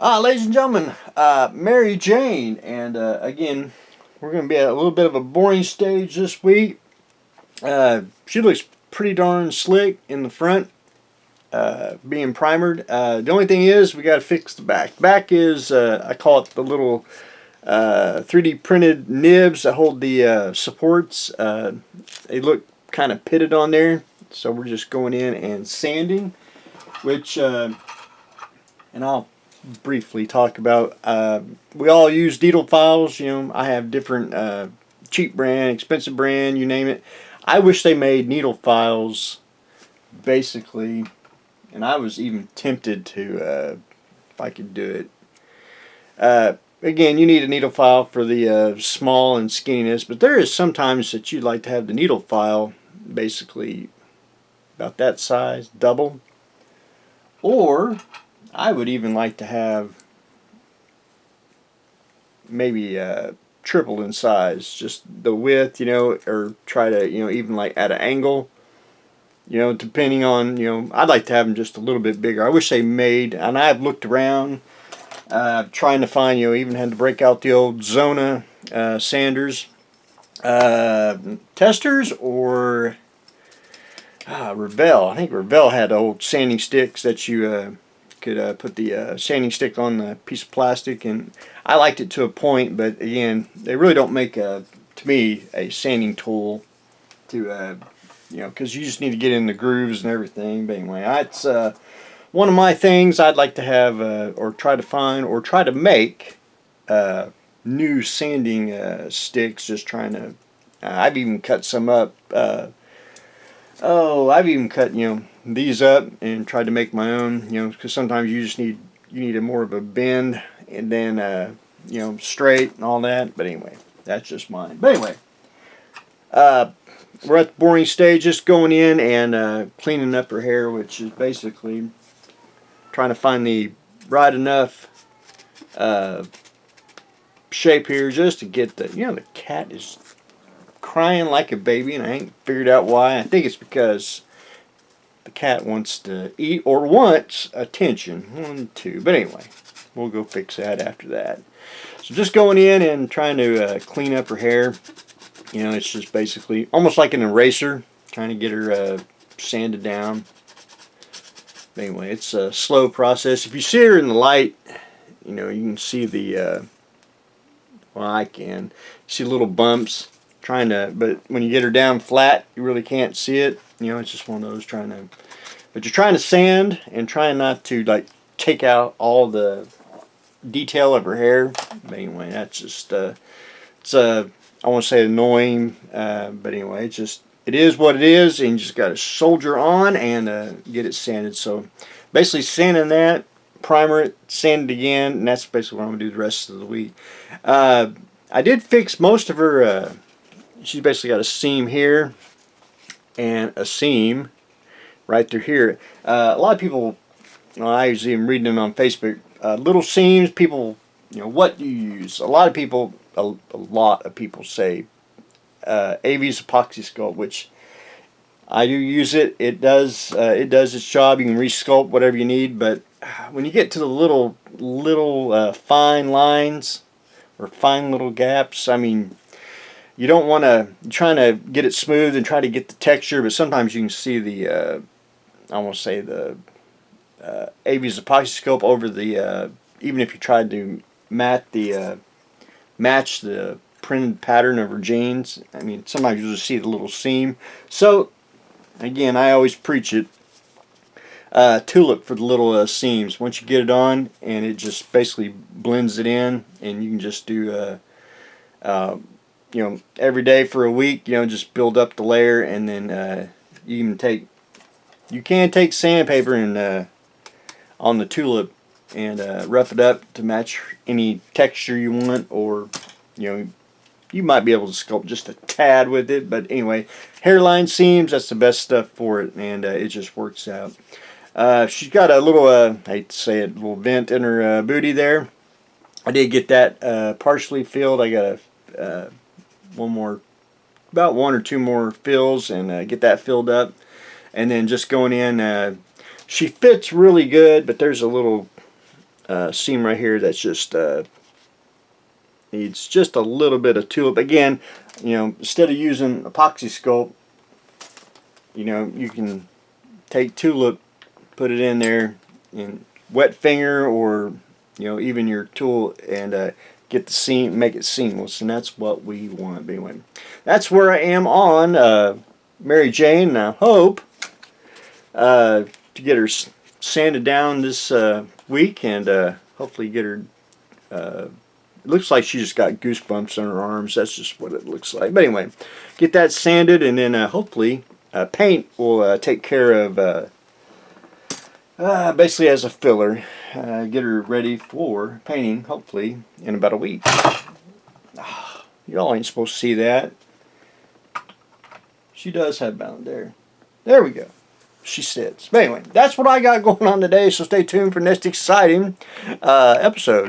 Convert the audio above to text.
Ladies and gentlemen, Mary Jane, and again, we're going to be at a little bit of a boring stage this week. She looks pretty darn slick in the front, being primered. The only thing is, we got to fix the back. Back is, I call it the little 3D printed nibs that hold the supports. They look kind of pitted on there, so we're just going in and sanding, which, and I'll briefly talk about. We all use needle files. I have different cheap brand, expensive brand, you name it. I wish they made needle files, basically, and I was even tempted to, if I could do it. Again, you need a needle file for the small and skinniness, but there is sometimes that you'd like to have the needle file basically about that size, double, or I would even like to have maybe triple in size, just the width, or try to, even like at an angle, depending on, I'd like to have them just a little bit bigger. I wish they made, and I've looked around, trying to find, even had to break out the old Zona sanders, testers, or Revell. I think Revell had old sanding sticks that you could put the sanding stick on the piece of plastic, and I liked it to a point, but again, they really don't make to me a sanding tool to because you just need to get in the grooves and everything. But anyway, that's one of my things I'd like to have, or try to find, or try to make new sanding sticks. Just trying to. I've even cut some up. I've even cut these up and tried to make my own. Because sometimes you need a more of a bend, and then straight and all that. But anyway, that's just mine. But anyway, we're at the boring stage, just going in and cleaning up her hair, which is basically trying to find the right enough shape here just to get the cat is crying like a baby, and I ain't figured out why. I think it's because the cat wants to eat or wants attention. One, two. But anyway, we'll go fix that after that. So just going in and trying to clean up her hair. It's just basically almost like an eraser, trying to get her sanded down. But anyway, it's a slow process. If you see her in the light, you can see the, well, I can see little bumps. But when you get her down flat, you really can't see it. It's just one of those but you're trying to sand and trying not to like take out all the detail of her hair. But anyway, that's just I won't say annoying, but anyway, it is what it is, and you just got to soldier on and get it sanded. So basically, sanding that, primer it, sand it again, and that's basically what I'm gonna do the rest of the week. I did fix most of her. She's basically got a seam here and a seam right through here. A lot of people, I usually am reading them on Facebook. Little seams, people, what do you use? A lot of people say AV's epoxy sculpt, which I do use it. It does its job. You can resculpt whatever you need, but when you get to the little fine lines or fine little gaps, I mean, you don't want to trying to get it smooth and try to get the texture, but sometimes you can see the I won't say the AV's epoxy sculpt over the even if you tried to match the printed pattern of her jeans. I mean, sometimes you'll just see the little seam. So again, I always preach it. Tulip for the little seams. Once you get it on, and it just basically blends it in, and you can just do every day for a week, just build up the layer, and then you can take sandpaper and on the tulip and rough it up to match any texture you want, or you might be able to sculpt just a tad with it. But anyway, hairline seams, that's the best stuff for it, and it just works out. She's got a little, I hate to say it, little vent in her booty there. I did get that partially filled. I got about one or two more fills, and get that filled up, and then just going in. She fits really good, but there's a little seam right here that's just needs just a little bit of tulip. Again, you know, instead of using epoxy sculpt, you know, you can take tulip, put it in there, and wet finger, or you know, even your tool, and get the seam, make it seamless, and that's what we want. But anyway, that's where I am on Mary Jane, and I hope to get her sanded down this week, and hopefully get her. It looks like she just got goosebumps on her arms. That's just what it looks like. But anyway, get that sanded, and then hopefully paint will take care of basically as a filler. Get her ready for painting, hopefully, in about a week. Y'all ain't supposed to see that. She does have bound there. There we go. She sits. But anyway, that's what I got going on today, so stay tuned for next exciting episode.